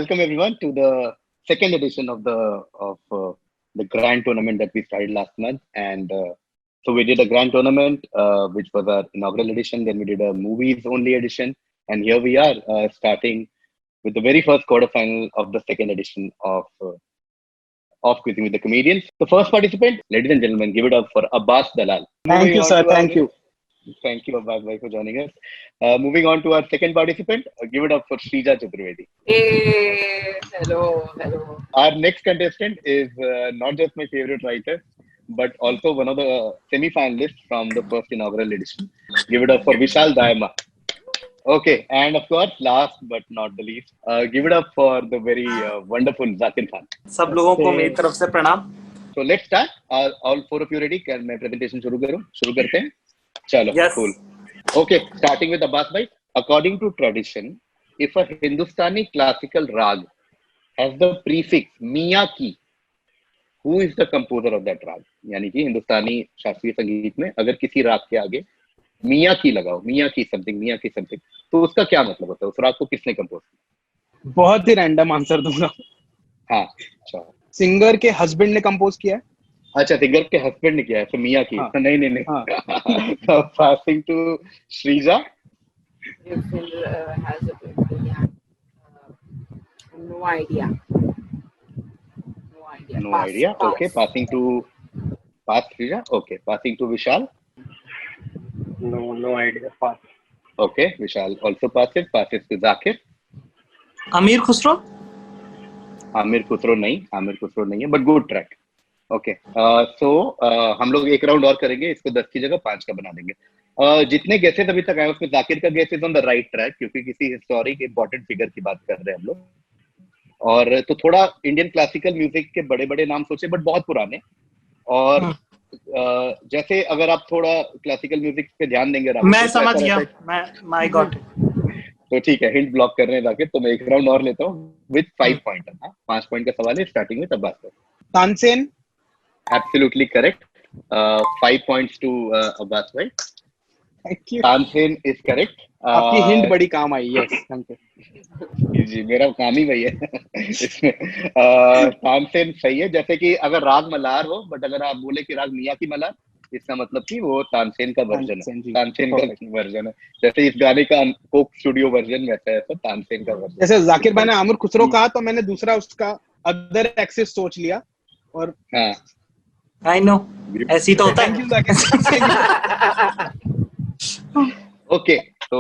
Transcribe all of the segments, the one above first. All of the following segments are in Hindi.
welcome everyone to the second edition of the grand tournament that we started last month. And so we did a grand tournament, which was our inaugural edition. Then we did a movies only edition, and here we are starting with the very first quarterfinal of the second edition of Quizzing with the Comedians. The first participant, ladies and gentlemen, give it up for Abbas Dalal. Thank you, sir. Thank you. Thank you, Abbas bhai, for joining us. Moving on to our second participant, give it up for Shrija Chaturvedi. Hey, hello. Our next contestant is not just my favorite writer, but also one of the semi-finalists from the first inaugural edition. Give it up for Vishal Daima. Okay, and of course, last but not the least, give it up for the very wonderful Zakir Khan. सब लोगों को मेरी तरफ से प्रणाम. So let's start. All four of you ready? क्या मैं presentation शुरू करूँ? शुरू करते हैं. चलो. Yes. Cool. Okay, starting with Abbas bhai. According to tradition, if a Hindustani classical rag has the prefix Miyaki, who is the composer of that rag? यानी कि हिंदुस्तानी शास्त्रीय संगीत में अगर किसी राग के आगे मिया की लगाओ, मिया की समथिंग, तो उसका क्या मतलब होता है? उस राग को किसने कंपोज किया? बहुत ही रैंडम आंसर दूंगा. हाँ, अच्छा. सिंगर के हस्बैंड ने कंपोज किया है. अच्छा, सिंगर के हस्बैंड ने किया है, तो मिया की. हाँ. नहीं. हाँ. Passing to Shrija. Has no idea. No Pass, idea. pass. Okay, passing to Shrija. Okay, passing to Vishal. No idea. Pass. Okay, Vishal also passes to Zakir. अमीर खुसरो. आमिर खुसरो नहीं है, but good track. Okay, so हम लोग एक राउंड और करेंगे, इसको 10 की जगह 5 का बना देंगे. जितने गेसेस अभी तक आए उसमें जाकिर का guess is on the right track, क्योंकि किसी हिस्टोरिक इंपॉर्टेंट फिगर की बात कर रहे हैं हम लोग. और तो थोड़ा इंडियन क्लासिकल म्यूजिक के बड़े बड़े नाम सोचे, बट बहुत पुराने. और जैसे अगर आप थोड़ा क्लासिकल म्यूजिक पे ध्यान देंगे, मैं समझ गया. मैं गॉट. तो ठीक है, हिंट ब्लॉक कर रहे हैं जाकिर, तो मैं एक राउंड और लेता हूँ विद 5 पॉइंट. 5 पॉइंट का सवाल है, स्टार्टिंग में Abbas. Tansen. Absolutely correct. 5 points to Abbas bhai. Thank you. Tansen is correct. आपकी हिंट बड़ी काम आई. Yes, thank you. जी, मेरा काम ही वही है इसमें. तानसेन सही है. जैसे कि अगर राग मल्हार हो, बट अगर आप बोले कि राग मिया की मल्हार, इसका मतलब कि वो तानसेन का वर्जन है. तानसेन का वर्जन है. जैसे इस गाने का कोक स्टूडियो वर्जन वैसा है, तो तानसेन का वर्जन. जैसे जाकिर भाई ने आमिर खुसरो कहा, तो मैंने दूसरा उसका अदर एक्सिस सोच लिया. और हाँ, I know. ऐसी तो होता थैंक यू है. जाकिर. ओके, तो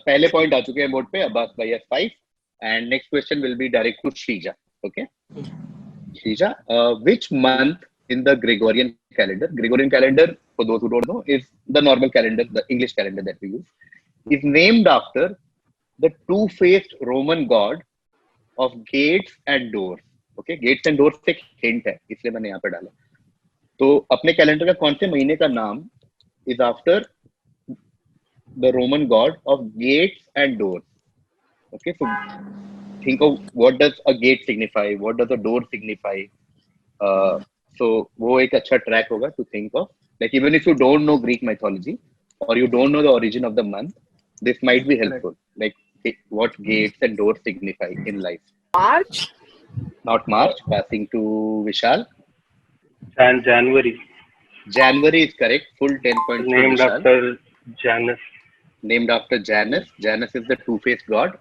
पहले पॉइंट आ चुके हैं बोर्ड पे. अब्बास भाई has 5 and next question will be direct to Shrija. Okay, Shrija, which month in the Gregorian calendar, for those who don't know, is the normal calendar, the English calendar that we use, is named after the two-faced Roman god of gates and doors. Okay, gates and doors एक hint है, इसलिए मैंने यहाँ पे डाला. तो अपने कैलेंडर का कौन से महीने का नाम is after the Roman god of gates and doors. Okay, so think of what does a gate signify, what does a door signify. So वो एक अच्छा track होगा to think of. Like even if you don't know Greek mythology or you don't know the origin of the month, this might be helpful. Like what gates and doors signify in life. March? Not March. Passing to Vishal. January. January is correct. Full 10 points. Named after Janus. Named after Janus. Janus is the two-faced god.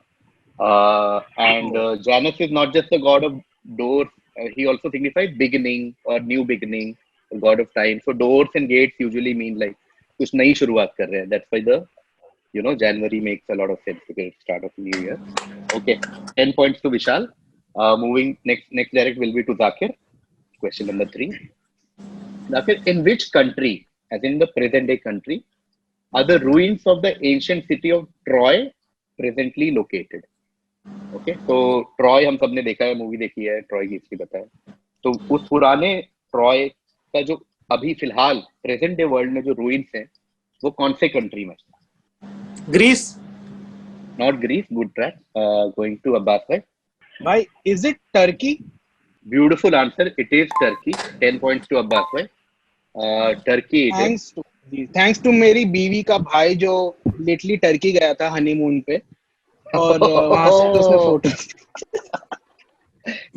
And Janus is not just the god of doors. He also signifies beginning or new beginning, the god of time. So doors and gates usually mean like कुछ नई शुरुआत कर रहे हैं. That's why the January makes a lot of sense because it's start of new year. Okay, 10 points to Vishal. Moving next direct will be to Zakir. Question number 3. Zakir, in which country, as in the present day country, are the ruins of the ancient city of Troy presently located? Okay, so Troy हम सबने देखा है, मूवी देखी है, Troy की हिस्ट्री पता है. तो उस पुराने Troy का जो अभी फिलहाल प्रेजेंट डे वर्ल्ड में जो ruins हैं, वो कौन से कंट्री में? Greece. Not Greece. Good track. Going to Abbas bhai. भाई, is it Turkey? Beautiful answer. It is Turkey. 10 points to Abbas bhai. Turkey it is. Thanks to मेरी बीवी का भाई जो लेटली टर्की गया था हनीमून पे. और वहां से उसने फोटो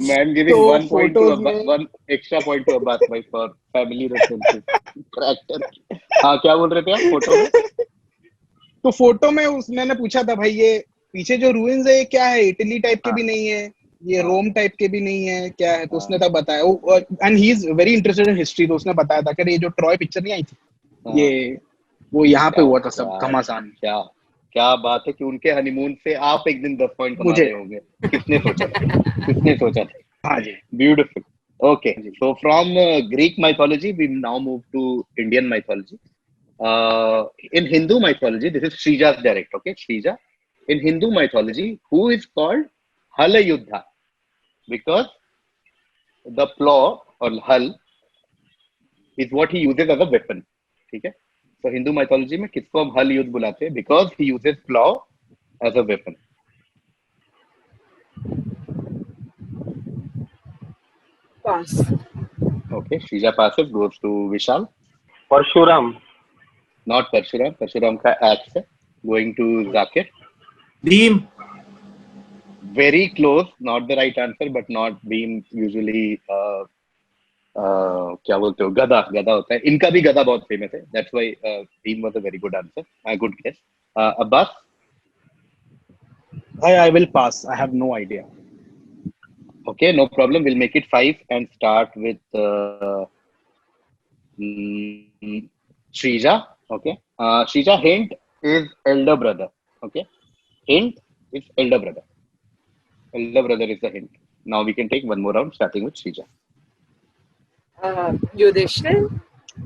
Man giving तो 1 point to photos में- one extra point to Abbas bhai for family references. Character. हाँ क्या बोल रहे थे आप फोटो में? तो फोटो में मैंने पूछा था भाई ये पीछे जो रूइंस है ये क्या है, इटली टाइप के भी नहीं है, ये रोम टाइप के भी नहीं है, क्या है? तो उसने तब बताया, and he is very interested in history, तो उसने बताया था कि ये जो ट्रॉय पिक्चर नहीं आई थी ये वो यहाँ पे हुआ था सब घमासान। क्या क्या बात है कि उनके हनीमून से आप एक दिन 10 पॉइंट कमा मुझे- रहे होंगे। किसने सोचा था? किसने सोचा था? हाँ जी। Beautiful. Okay, so from Greek mythology, we now move to Indian mythology. In Hindu mythology, this is Shrija's direct. Okay, Shrija. In Hindu mythology, who is called Halayuddha? Because the plow or hal is what he uses as a weapon. ठीक है? So Hindu mythology में किसको हम हल युद्ध बुलाते हैं? Because he uses plow as a weapon. Pass. Okay, Shrija passes, goes to Vishal. Parshuram. Not Parshuram. Parshuram का axe है. Going to Zakir. Bhim. Very close. Not the right answer, but not being usually. क्या बोलते हो? गदा. गदा होता है. इनका भी गदा बहुत फेमस है. That's why Beam was a very good answer. A good guess. Abbas. I will pass. I have no idea. Okay, no problem. We'll make it 5 and start with Shrija. Okay. Shrija, hint is elder brother. Okay. Hint is elder brother. Elder brother is the hint. Now we can take one more round starting with Shrija. Yudhishthir.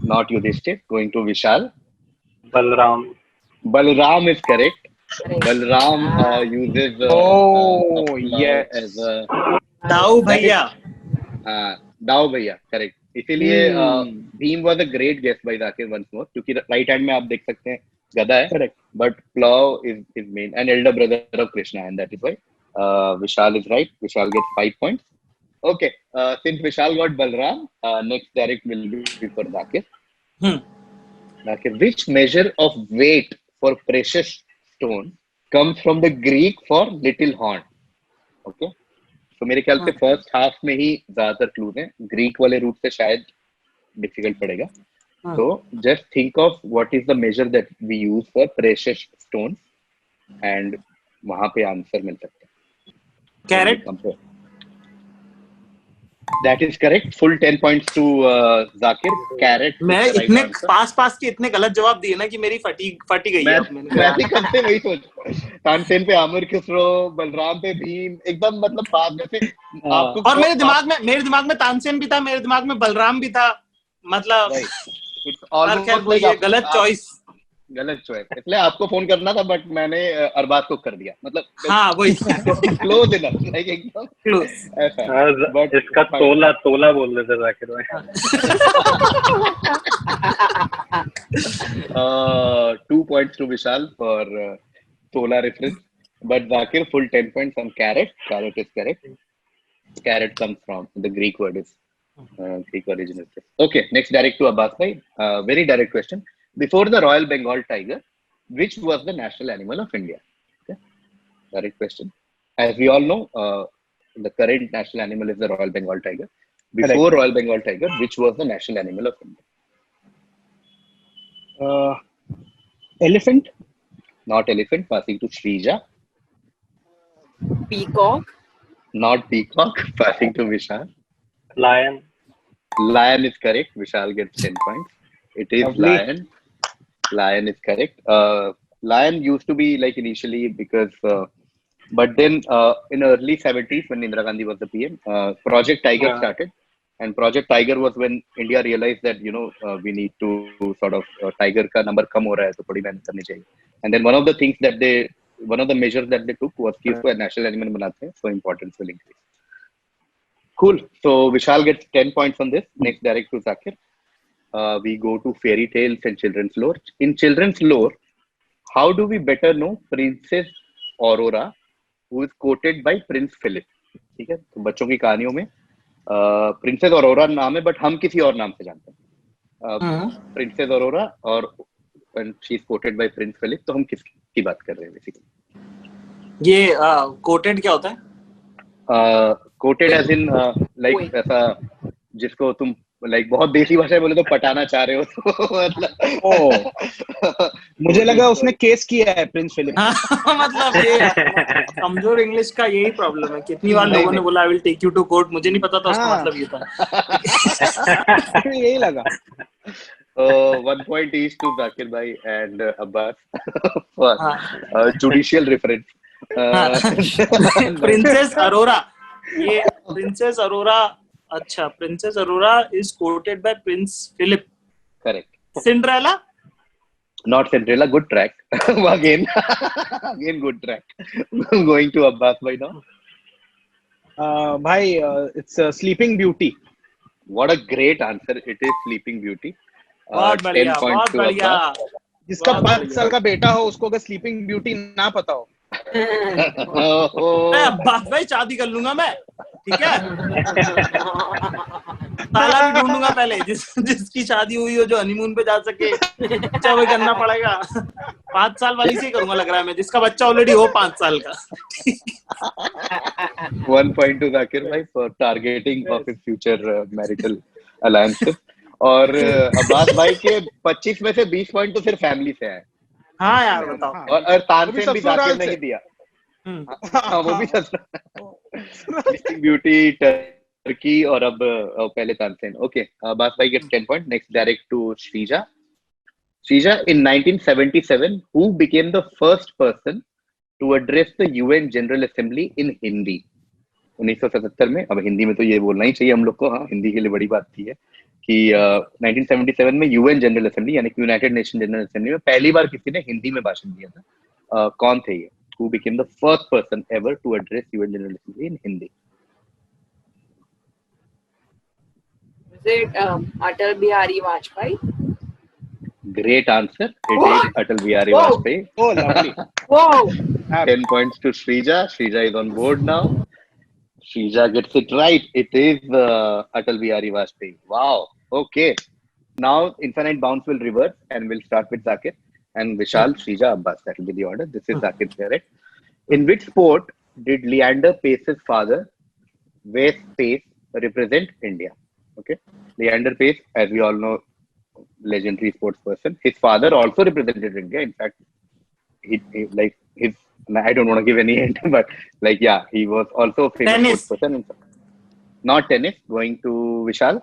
Not Yudhishthir. Going to Vishal. Balram. Balram is correct. Correct. Balram uses Oh, yes. as a दाऊ भैया. दाव भैया. Correct. इसीलिए Bhim was a great guess by Zakir once more क्योंकि right hand में आप देख सकते हैं गदा है. Correct. But plow is main and elder brother of Krishna, and that is why Vishal is right. Vishal gets 5 points. Okay, since Vishal got Balram, next direct will be for Zakir. Zakir, which measure of weight for precious stone comes from the Greek for little horn? Okay, so मेरे ख्याल से फर्स्ट हाफ में ही ज्यादातर क्लूज हैं. ग्रीक वाले रूट से शायद डिफिकल्ट पड़ेगा. So just think of what is the measure that we use for precious stones, and वहाँ पे आंसर मिल सकता है. Carat. That is correct. Full 10 points to Zakir. Carrot. मैं is the right इतने answer. पास के इतने गलत जवाब दिए ना कि मेरी फटी गई है. अब मैं भी कब से वही सोच. तानसेन पे आमिर खुसरो, बलराम पे भीम, एकदम मतलब पास में से आपको. और मेरे दिमाग में तानसेन भी था, मेरे दिमाग में बलराम भी था. मतलब It's और almost खैर like ये गलत चॉइस. गलत चॉइस. इसलिए आपको फोन करना था बट मैंने अरबाज को कर दिया. मतलब हाँ वही. Close enough. लाइक एकदम क्लोज. ऐसा. But इसका तोला बोल रहे थे जाकिर भाई. 2 points to Vishal for Tola reference. But Zakir, full 10 points on carrot. Carrot is correct. Carrot comes from the Greek word is Greek origin. Okay, next direct to Abbas bhai. Very direct question. Before the Royal Bengal tiger, which was the national animal of India? Okay, direct question. As we all know, the current national animal is the Royal Bengal tiger. Before Royal Bengal tiger, which was the national animal of India? Elephant. Not elephant. Passing to Shrija. Peacock. Not peacock. Passing to Vishal. Lion. Lion is correct. Vishal gets 10 points. It is Lovely. lion. Lion is correct. Lion used to be like initially because, but then in early 70s when Indira Gandhi was the PM, Project Tiger started. And Project Tiger was when India realized that, we need to sort of Tiger ka number kam ho raha hai, to thodi mehnat karni chahiye. And then one of the measures that they took was कि इसको national animal बनाते हैं, so importance will increase. Cool. So Vishal gets 10 points on this. Next direct to Zakir. We go to fairy tales and children's lore. In children's lore, how do we better know Princess Aurora, who is quoted by Prince Philip? ठीक है, तो बच्चों की कहानियों में प्रिंसेस ऑरोरा नाम है बट हम किसी और नाम से जानते हैं. प्रिंसेस ऑरोरा और she is courted by prince Philip. तो हम किसकी बात कर रहे हैं बेसिकली? ये कोटेड क्या होता है? कोटेड एज इन लाइक ऐसा जिसको तुम लाइक बहुत देसी भाषा में बोले तो पटाना चाह रहे हो तो मतलब ओ मुझे लगा उसने केस किया है प्रिंस फिलिप। हाँ, मतलब ये कमजोर इंग्लिश का यही प्रॉब्लम है। कितनी बार लोगों ने बोला I will take you to court, मुझे नहीं पता था उसका मतलब ये था। यही लगा। 1 point each to Zakir bhai and Abbas for judicial reference. Princess Aurora, ये प्रिंसेस अरोरा, अच्छा princess Aurora is courted by prince Philip. Correct. Cinderella? Not Cinderella. Good track. Again good track. Going to Abbas bhai now. भाई it's Sleeping Beauty. What a great answer! It is Sleeping Beauty. बहुत बढ़िया, 10 points बहुत to बढ़िया। Abbas. जिसका 5 साल का बेटा हो उसको अगर स्लीपिंग ब्यूटी ना पता हो मैं अब्बास भाई शादी कर लूंगा मैं, ठीक है? साला भी ढूंढूंगा पहले जिसकी शादी हुई हो, जो हनीमून पे जा सके। अच्छा वही करना पड़ेगा। 5 साल वाली से ही करूंगा लग रहा है मैं, जिसका बच्चा ऑलरेडी हो 5 साल का। 1 point to Zakir bhai for targeting of his future marital alliances. और अब्बास भाई के 25 में से 20 पॉइंट तो सिर्फ फैमिली से है। हाँ यार बताओ। और तानसेन भी ससुराल जाकिर ने से। ही दिया। हाँ वो भी ससुराल ब्यूटी टर्की और अब पहले तानसेन। ओके अब्बास भाई gets 10 point. Next direct to Shrija. Shrija, in 1977 who became the first person to address the UN General Assembly in Hindi? 1977 में, अब हिंदी में तो ये बोलना ही चाहिए हम लोग को, हाँ हिंदी के लिए बड़ी बात थी है कि 1977 में यूएन जनरल असेंबली यानी कि यूनाइटेड नेशन जनरल असेंबली में पहली बार किसी ने हिंदी में भाषण दिया था। कौन थे ये? Who became the first person ever to address UN General Assembly in Hindi? Was it Atal Bihari Vajpayee? Great answer. It is Atal Bihari Whoa. Vajpayee. Oh lovely. Whoa! 10 points to Shrija. Shrija is on board now. Shrija gets it right. It is Atal Bihari Vajpayee. Wow. Okay. Now infinite bounce will reverse and we'll start with Zakir and Vishal, Shrija, Abbas. That will be the order. This is Zakir, correct? In which sport did Leander Pace's father, Wes Pace, represent India? Okay. Leander Pace, as we all know, legendary sports person. His father also represented India. In fact, he like his. I don't want to give any hint, but like yeah, he was also a famous Tennis. sports person. Not tennis. Going to Vishal.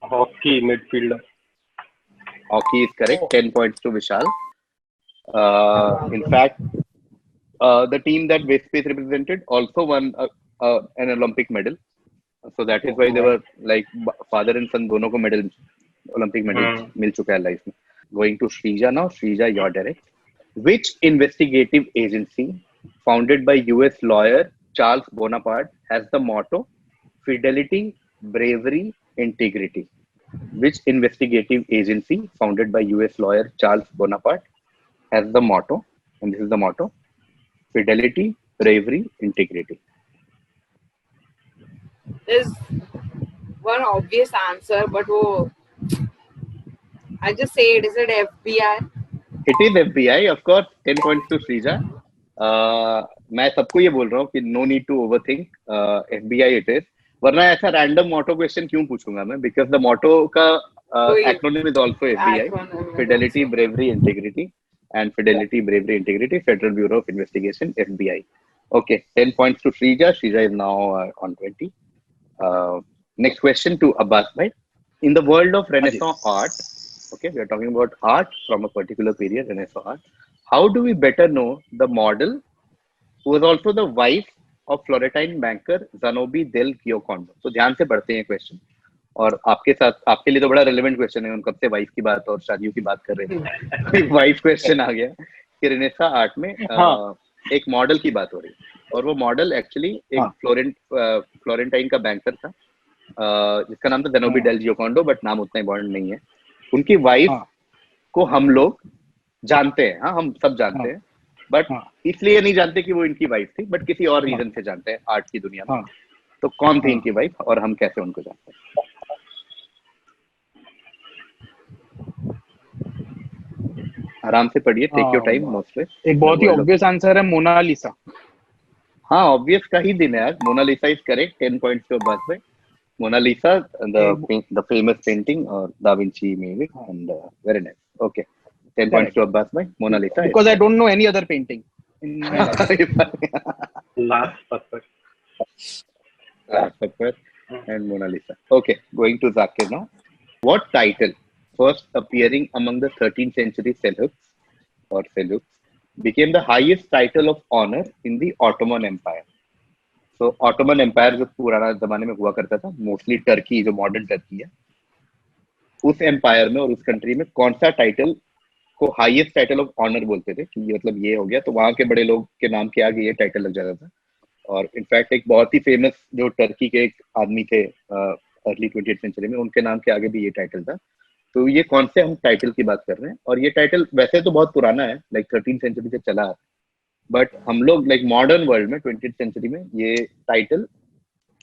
Hockey midfielder. Hockey is correct. 10 points to Vishal. In fact, the team that West Pace represented also won an Olympic medal. So that is why they were like father and son दोनों को medal, Olympic medal मिल चुका है life में. Going to Shrija now. Shrija, your direct. Which investigative agency founded by US lawyer Charles Bonaparte has the motto fidelity, bravery, integrity? Which investigative agency founded by US lawyer Charles Bonaparte has the motto, and this is the motto, fidelity, bravery, integrity? There's one obvious answer, but I just say it. Is it FBI? It is FBI, of course. 10 points to Shrija. मैं सबको ये बोल रहा हूँ कि no need to overthink. FBI it is. वरना ऐसा रैंडम मोटो क्वेश्चन क्यों पूछूंगा मैं? बिकॉज द मोटो का acronym is also FBI, Fidelity, bravery, integrity, and Fidelity, bravery, integrity, federal bureau of investigation, FBI. Okay, 10 points to Shrija. Shrija is now on 20. Next question to Abbas bhai. In the world of Renaissance art, okay, we are talking about art from a particular period, Renaissance art. How do we better know the model who was also the wife of Florentine banker Zanobi del Giocondo? तो ध्यान से पढ़ते हैं क्वेश्चन, और आपके साथ, आपके लिए तो बड़ा रेलेवेंट क्वेश्चन है, उन कब से वाइफ की बात और शादियों की बात कर रहे थे. वाइफ क्वेश्चन आ गया कि रेनेसां आर्ट में एक मॉडल की बात हो रही है, और वो मॉडल एक्चुअली एक फ्लोरेंटाइन का बैंकर था जिसका नाम था ज़नोबी डेल जियोकोंडो, बट नाम उतना इम्पोर्टेंट नहीं है. उनकी वाइफ को हम लोग जानते हैं, हाँ हम सब जानते हैं, बट इसलिए नहीं जानते कि वो इनकी वाइफ थी, बट किसी और रीजन से जानते हैं आर्ट की दुनिया में. तो कौन थी इनकी वाइफ और हम कैसे उनको जानते हैं? आराम से पढ़िए, टेक योर टाइम. मोस्टली एक बहुत ही ऑब्वियस आंसर है मोनालिसा. हाँ ऑब्वियस का ही दिन है आज. Mona Lisa is correct. 10 points to Abbas bhai. Monalisa, the famous painting, or Da Vinci maybe, and very nice. Okay, 10 points to Abbas bhai. Monalisa. Because I don't know any other painting in my life. Last Supper. Supper and Mona Lisa. Okay, going to Zakir now. What title, first appearing among the 13th century Seljuks, became the highest title of honor in the Ottoman Empire? So Ottoman Empire जो पुराना जमाने में हुआ करता था, मोस्टली टर्की, जो मॉडर्न टर्की है, उस एम्पायर में और उस कंट्री में कौन सा टाइटल को हाईएस्ट टाइटल ऑफ ऑनर बोलते थे कि ये मतलब ये हो गया, तो वहां के बड़े लोग के नाम के आगे ये टाइटल लग जाता था. और इनफैक्ट एक बहुत ही फेमस जो टर्की के एक आदमी थे अर्ली 20th सेंचुरी में, उनके नाम के आगे भी ये टाइटल था. तो ये कौन से हम टाइटल की बात कर रहे हैं? और ये टाइटल वैसे तो बहुत पुराना है, लाइक 13th सेंचुरी से चला है, बट हम लोग लाइक मॉडर्न वर्ल्ड में 20th सेंचुरी में ये टाइटल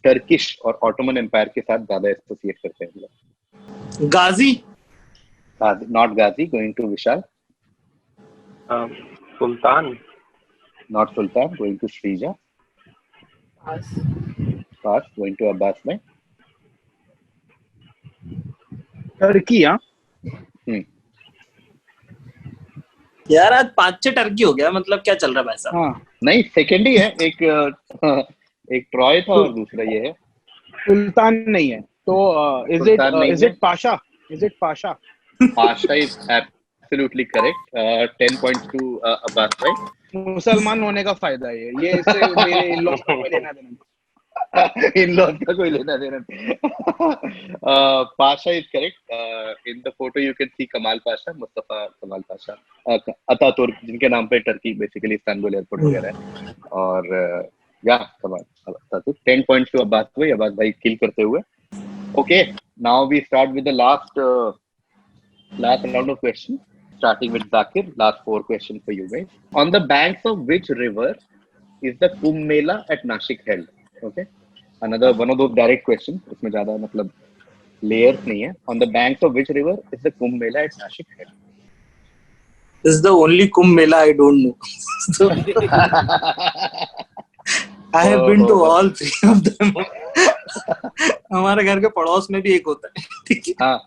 टर्किश और ऑटोमन एम्पायर के साथ ज्यादा एसोसिएट करते हैं हम लोग. Ghazi. Not Ghazi. Going to Vishal. Sultan. Not sultan. Going to Shreeja. Pass. Going to Abbas bhai. Turkey. हाँ यार आज 5-6 टर्की हो गया, मतलब क्या चल रहा है भाई साहब? हाँ नहीं, सेकंड ही है. एक ट्रॉय था और दूसरा ये है. सुल्तान नहीं है तो is it Pasha? Pasha is absolutely correct. 10 points to Abbas bhai. मुसलमान होने का फायदा है ये इससे मेरे इन-लॉज को कोई लेना देना नहीं. In-laws का कोई लेना देना नहीं. Pasha is correct. In the photo you can see Kamal Pasha, Mustafa Kamal Pasha, Ataturk, जिनके नाम पे टर्की बेसिकली इस्तांबुल एयरपोर्ट वगैरह है. और कमाल Ataturk. 10 points to Abbas bhai. Abbas bhai किल करते हुए. Okay, now we start with the last round of questions. Starting with Zakir, last 4 questions for you guys. On the banks of which river is the Kumbh Mela at Nashik held? Okay, another one of those direct questions. इसमें ज़्यादा मतलब layers नहीं है. On the banks of which river is the Kumbh Mela at Nashik held? This is the only Kumbh Mela I don't know. So, I have been to all 3 of them. हमारे घर के पड़ोस में भी एक होता है. ठीक है. हाँ,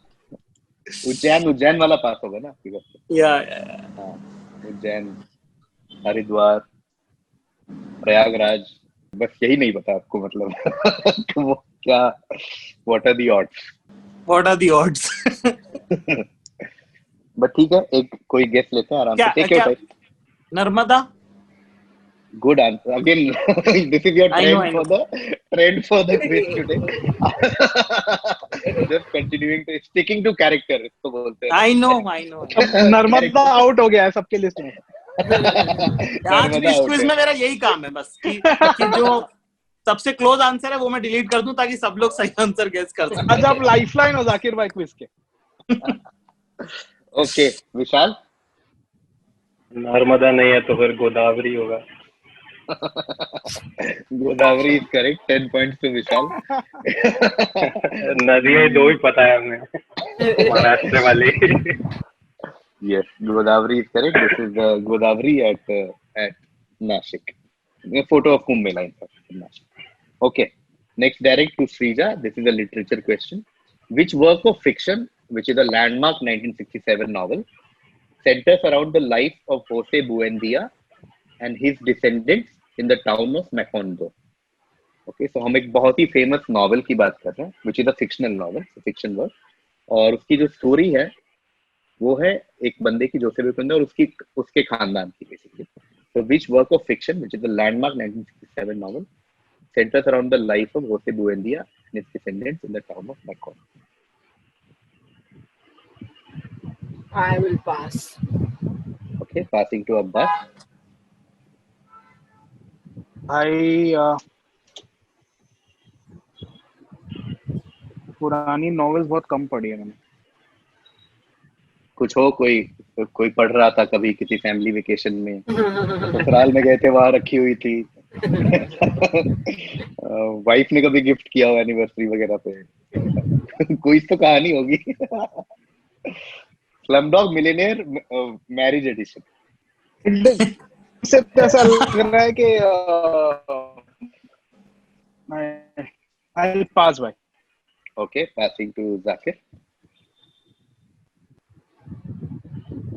उज्जैन वाला पास होगा ना आपके घर से? या उज्जैन, हरिद्वार, प्रयागराज, बस यही नहीं पता आपको मतलब. तो वो क्या, what are the odds? But ठीक है, एक कोई गेस लेते हैं आराम से. Take your time. Narmada. Good answer. Again, this is your trend for the quiz today. Just continuing to sticking to character, इसको बोलते हैं. I know. नर्मदा आउट हो गया है सबके लिस्ट में. आज भी इस क्विज में मेरा यही काम है बस कि जो सबसे क्लोज आंसर है वो मैं डिलीट कर दूं ताकि सब लोग सही आंसर गेस कर सकें. आज आप लाइफलाइन हो जाकिर भाई क्विज के. ओके, विशाल. नर्मदा नहीं है तो फिर गोदावरी होगा. Godavari is correct. 10 points to Vishal. नदियाँ 2 ही पता है हमें, महाराष्ट्र वाली. Yes, Godavari is correct. This is the Godavari at Nashik. A photo of Kumbh Mela in Nashik. Okay, next direct to Srija. This is a literature question. Which work of fiction, which is a landmark 1967 novel, centers around the life of Jose Buendia and his descendants in the town of Macondo? Okay, so हम एक बहुत ही फेमस नॉवल की बात कर रहे हैं, which is a fictional novel, fiction work, और उसकी जो स्टोरी है वो है एक बंदे की, जोसेफ बुएंदिया, और उसके खानदान की basically. So which work of fiction, which is the landmark 1967 novel, centers around the life of Jose Buendia and his descendants in the town of Macondo? I will pass. Okay, passing to Abbas. पुरानी नॉवेल्स बहुत कम पढ़ी है मैंने. कुछ हो, कोई पढ़ रहा था कभी किसी फैमिली वेकेशन में, ससुराल में गए थे, वहां रखी हुई थी. वाइफ ने कभी गिफ्ट किया हो एनिवर्सरी वगैरह पे. कोई तो कहानी होगी. Slumdog Millionaire marriage edition. इससे ऐसा लग रहा है कि I'll pass भाई. Okay, passing to Zakir.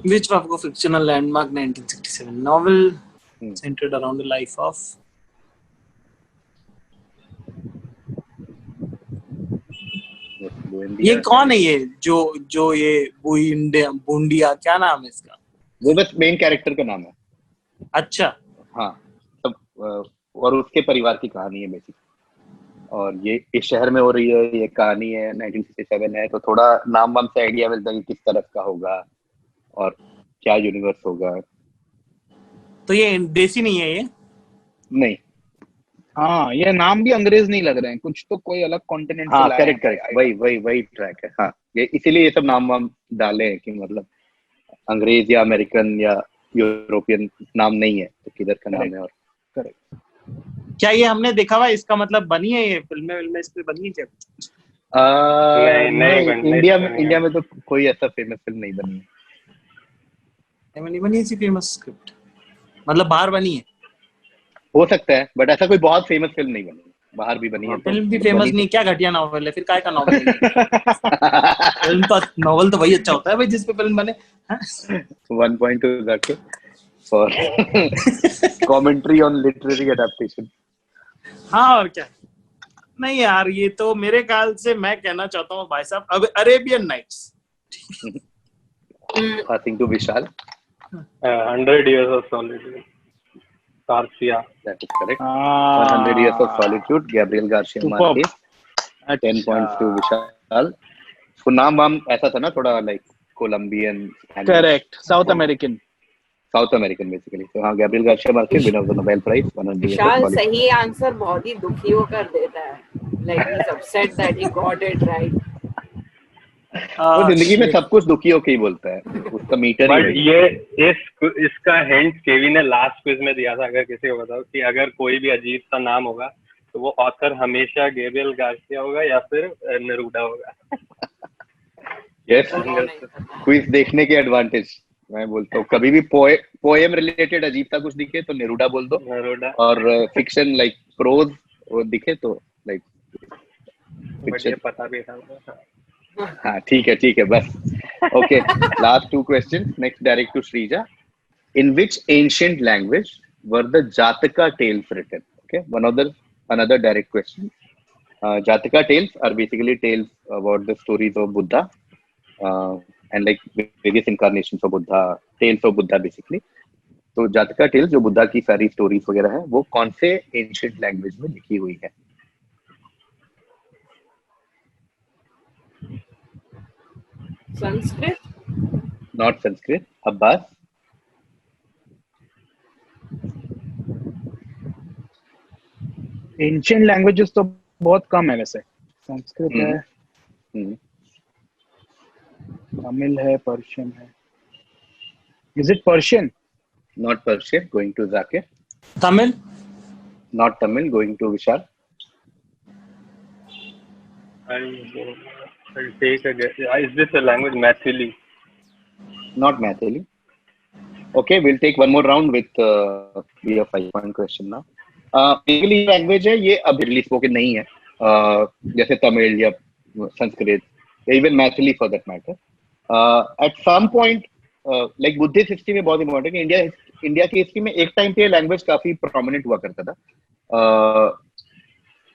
Which of a fictional landmark 1967 novel Hmm. centered around the life of ये कौन है ये जो ये बूंडिया क्या नाम है इसका? वो बस मेन कैरेक्टर का नाम है. अच्छा. हाँ, सब और उसके परिवार की कहानी है बेसिक. और ये इस शहर में हो रही है, ये कहानी है 1967 है, तो थोड़ा नाम वाम से आइडिया मिलता है कि किस तरफ का होगा और क्या यूनिवर्स होगा. तो ये देसी नहीं है ये? नहीं. हाँ, ये नाम भी अंग्रेज नहीं लग रहे हैं, कुछ तो कोई अलग कॉन्टिनेंट से हाँ, लाया करेक्ट वही ट्रैक है. हाँ, ये इसीलिए ये सब नाम वाम डाले हैं कि मतलब अंग्रेज या अमेरिकन या यूरोपियन नाम नहीं है, तो किधर का नाम है. और करेक्ट. क्या ये हमने देखा हुआ? इसका मतलब बनी है ये फिल्में इस पे बनी है क्या? नहीं, इंडिया में तो कोई ऐसा फेमस फिल्म नहीं बनी है. नहीं बनी ऐसी फेमस स्क्रिप्ट, मतलब बाहर बनी है. हो सकता है, बट ऐसा कोई बहुत फेमस फिल्म नहीं बनी. बाहर भी बनी है. फिल्म भी फेमस नहीं, क्या घटिया नॉवल है फिर, काय का नॉवल है? फिल्म तो नॉवल तो वही अच्छा होता है भाई जिस पे फिल्म बने. 1 point to Zakir for commentary on literary adaptation. हाँ और क्या. नहीं यार, ये तो मेरे ख्याल से मैं कहना चाहता हूँ भाई साहब, अब Arabian Nights. Passing to Vishal. 100 Years of Solitude. Garcia. That is correct. 100 Years of Solitude, Gabriel Garcia Marquez. 10 points to Vishal. उसको नाम वाम ऐसा था ना, थोड़ा like Colombian. Correct. South American basically. तो हाँ, Gabriel Garcia Marquez, winner of the Nobel prize. Vishal सही आंसर बहुत ही दुखी होकर देता है. Like he's upset that he got it right. वो जिंदगी में सब कुछ दुखी होके ही बोलता है, उसका मीटर ही. बट ये इसका हिंट केवी ने लास्ट क्विज में दिया था. अगर किसी को बताओ कि अगर कोई भी अजीब सा नाम होगा तो वो ऑथर हमेशा गैब्रियल गार्सिया होगा या फिर नेरूडा होगा. यस, क्विज देखने के एडवांटेज मैं बोलता हूँ. कभी भी पोएम रिलेटेड अजीब सा कुछ दिखे तो नेरूडा बोल दो. नेरूडा. और फिक्शन लाइक प्रोज वो दिखे तो लाइक मुझे पता भी था. हाँ, ठीक है बस. Okay, last 2 questions. Next, direct to Shrija. In which ancient language were the Jataka tales written? Okay, another direct question. Jataka tales are basically tales about the stories of Buddha and like various incarnations of Buddha, tales of Buddha basically. तो जातका टेल्स जो बुद्धा की सारी स्टोरीज वगैरह है, वो कौन से एंशिएंट लैंग्वेज में लिखी हुई है? Sanskrit. Not Sanskrit. Abbas. Ancient languages तो बहुत कम है वैसे. संस्कृत है, तमिल है, पर्शियन है. Is it Persian? Not Persian. Going to Zakir. Tamil. Not Tamil. Going to Vishal. I'll take a guess. Is this a language? Maithili? Not Maithili. Okay, we'll take one more round with your 5-point question now. Basically language है ये अभी रिलीज स्पोकन नहीं है, जैसे तमिल या संस्कृत या even Maithili for that matter. At some point like Buddhist history में बहुत इंपॉर्टेंट है. इंडिया की हिस्ट्री में एक टाइम पे लैंग्वेज काफी प्रोमिनेंट हुआ करता था,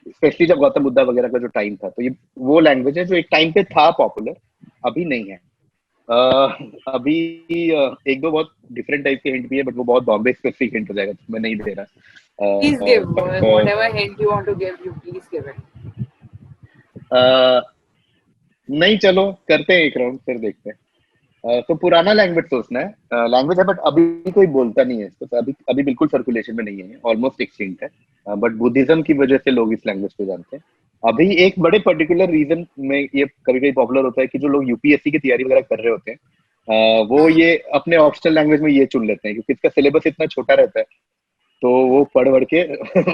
स्पेशली जब गौतम बुद्धा वगैरह का जो टाइम था. तो ये वो लैंग्वेज है जो एक टाइम पे था पॉपुलर, अभी नहीं है. अभी एक दो बहुत डिफरेंट टाइप के हिंट भी है, बट वो बहुत बॉम्बे स्पेसिफिक हिंट हो जाएगा, तो मैं नहीं दे रहा. Please give whatever hint you want to give. You please give it. नहीं, चलो करते हैं एक राउंड, फिर देखते हैं. तो पुराना लैंग्वेज सोचना है. लैंग्वेज है बट अभी कोई बोलता नहीं है इसको, तो अभी बिल्कुल सर्कुलेशन में नहीं है, ऑलमोस्ट एक्सटिंक्ट है. बट बुद्धिज्म की वजह से लोग इस लैंग्वेज को जानते हैं. अभी एक बड़े पर्टिकुलर रीजन में ये कभी कभी पॉपुलर होता है कि जो लोग यूपीएससी की तैयारी वगैरह कर रहे होते हैं, वो ये अपने ऑप्शनल लैंग्वेज में ये चुन लेते हैं, क्योंकि इसका सिलेबस इतना छोटा रहता है, तो वो पढ़ के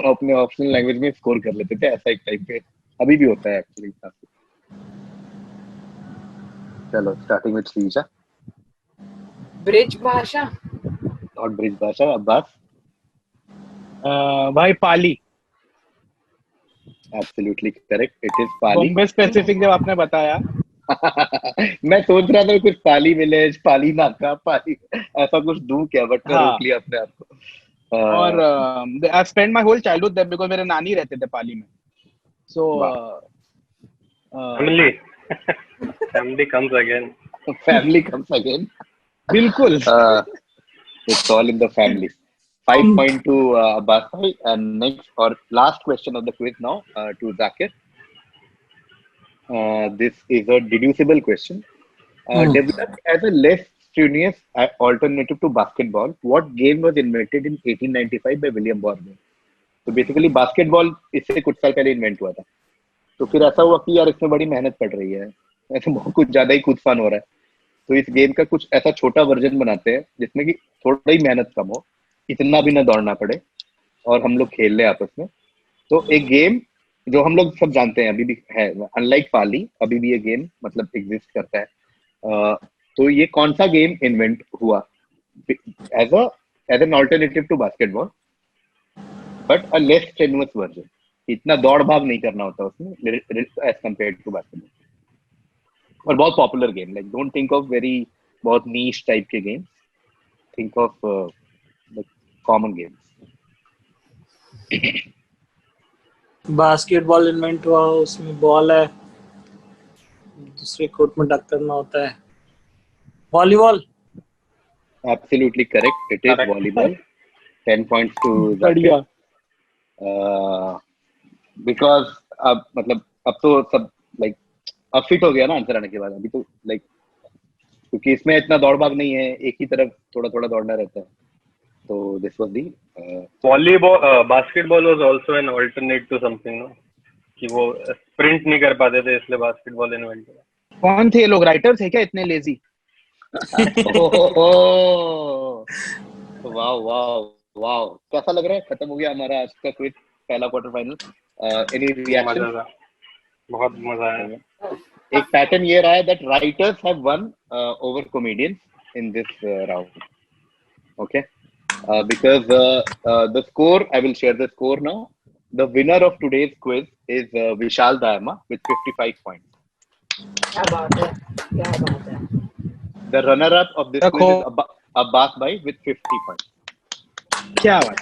अपने ऑप्शनल लैंग्वेज में स्कोर कर लेते थे. ऐसा एक टाइप पे अभी भी होता है एक्चुअली. चलो, स्टार्टिंग विद श्रीजा. ब्रिज भाषा. नॉट ब्रिज भाषा. अब्बास. भाई पाली. Absolutely correct. It is Pali. Bombay specific जब आपने बताया, मैं सोच रहा था कुछ पाली विलेज, पाली नाका, पाली ऐसा कुछ दूं क्या, बट मैं हाँ। रोक लिया अपने आप को। और I spend my whole childhood there because मेरे नानी रहते थे पाली में, so family family comes again. Family comes again. बिल्कुल। It's all in the family. 5 point to Abbas bhai, and next or last question of the quiz now to Zakir. This is a deducible question. Developed as a less strenuous alternative to basketball, what game was invented in 1895 by William Borman? तो बेसिकली बास्केटबॉल इससे कुछ साल पहले इन्वेंट हुआ था, तो फिर ऐसा हुआ कि यार इसमें बड़ी मेहनत पड़ रही है, ऐसे बहुत कुछ ज्यादा ही खुद फन हो रहा है, तो इस गेम का कुछ ऐसा छोटा वर्जन बनाते हैं जिसमें कि थोड़ा ही मेहनत कम हो, इतना भी ना दौड़ना पड़े, और हम लोग खेल ले आपस में। तो एक गेम जो हम लोग सब जानते हैं अभी भी है, अनलाइक पाली अभी भी ये गेम मतलब एग्जिस्ट करता है। तो ये कौन सा गेम इन्वेंट हुआ as an alternative to basketball, but a less strenuous version, इतना दौड़ भाग नहीं करना होता उसमें एज कम्पेयर टू बास्केटबॉल, और बहुत popular game. Like don't think of very बहुत नीश टाइप के games, think of common games. Basketball invent हुआ, उसमें बॉल है, दूसरे कोर्ट में डक करना होता है। Volleyball. Absolutely correct. It is volleyball. 10 points to बढ़िया। because अब मतलब अब तो सब लाइक अब फिट हो गया ना आंसर आने के बाद, अभी तो लाइक क्योंकि इसमें इतना दौड़ भाग नहीं है, एक ही तरफ थोड़ा थोड़ा दौड़ना रहता है, तो this was the volleyball basketball was also an alternate to something, no, कि वो स्प्रिंट नहीं कर पाते थे इसलिए बास्केटबॉल इन्वेंट हुआ। कौन थे ये लोग, राइटर थे क्या इतने लेजी? वाओ वाओ वाओ, कैसा लग रहा है? खत्म हो गया हमारा आज का क्विज, पहला क्वार्टर फाइनल। Any reaction? बहुत मजा आया। एक पैटर्न ये रहा है that writers have one over comedians in this round, okay, because the score, I will share the score now. The winner of today's quiz is Vishal Dayama with 55 points. क्या बात है, क्या बात है। The runner-up of this quiz is Abbas bhai with 50 points. क्या बात।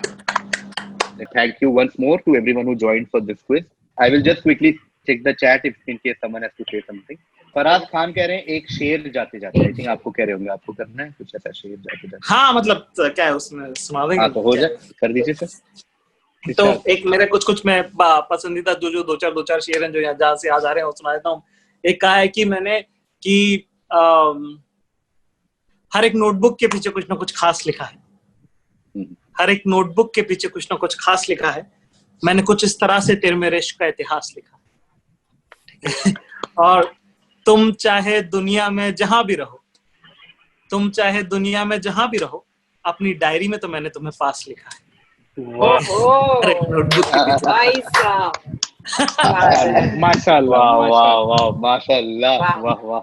Thank you once more to everyone who joined for this quiz. I will just quickly check the chat if in case someone has to say something. Faraz Khan कह रहे हैं एक शेर जाते जाते, आई थिंक आपको कह रहे होंगे, आपको करना है कुछ ऐसा शेर जाते जाते? हाँ मतलब क्या है उसमें, सुना देंगे? हाँ तो हो जाए, कर दीजिए सर। तो एक मेरे कुछ मैं पसंदीदा जो दो चार शेर हैं जो यहाँ जहाँ से आज आ रहे हैं वो सुना देता हूँ। एक कहा है कि मैंने कि हर एक नोटबुक के पीछे कुछ ना कुछ खास लिखा है, हर एक नोटबुक के पीछे कुछ ना कुछ खास लिखा है, मैंने कुछ इस तरह से तेरे मेरे इश्क का इतिहास लिखा, ठीक है? और तुम चाहे दुनिया में जहां भी रहो, तुम चाहे दुनिया में जहां भी रहो, अपनी डायरी में तो मैंने तुम्हें पास लिखा है। हर एक नोटबुक के पीछे। भाई साहब, माशाल्लाह वाह वाह वाह, माशाल्लाह, वाह वाह।